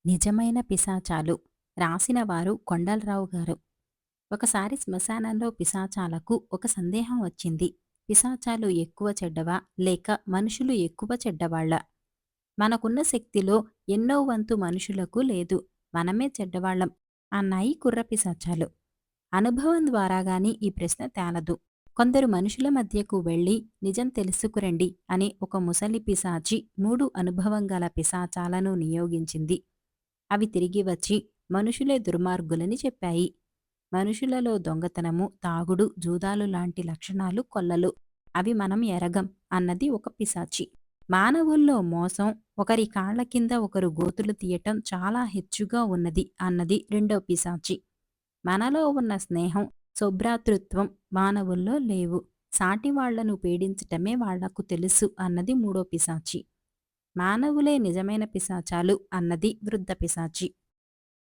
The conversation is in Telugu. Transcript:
నిజమైన పిశాచాలు రాసినవారు కొండలరావు గారు. ఒకసారి శ్మశానంలో పిశాచాలకు ఒక సందేహం వచ్చింది. పిశాచాలు ఎక్కువ చెడ్డవా లేక మనుషులు ఎక్కువ చెడ్డవాళ్ళా? మనకున్న శక్తిలో ఎన్నో వంతు మనుషులకు లేదు. మనమే చెడ్డవాళ్ళం అన్నాయి కుర్ర పిశాచాలు. అనుభవం ద్వారా గాని ఈ ప్రశ్న తేలదు. కొందరు మనుషుల మధ్యకు వెళ్ళి నిజం తెలుసుకురండి అని ఒక ముసలి పిశాచి 3 అనుభవం గల పిశాచాలను నియోగించింది. అవి తిరిగి వచ్చి మనుషులే దుర్మార్గులని చెప్పాయి. మనుషులలో దొంగతనము, తాగుడు, జూదాలు లాంటి లక్షణాలు కొల్లలు. అవి మనం ఎరగం అన్నది ఒక పిశాచి. మానవుల్లో మోసం, ఒకరి కాళ్ల కింద ఒకరు గోతులు తీయటం చాలా హెచ్చుగా ఉన్నది అన్నది రెండో పిశాచి. మనలో ఉన్న స్నేహం, సౌభ్రాతృత్వం మానవుల్లో లేవు. సాటి వాళ్లను పీడించటమే వాళ్లకు తెలుసు అన్నది మూడో పిశాచి. మానవులే నిజమైన పిశాచాలు అన్నది వృద్ధ పిశాచి.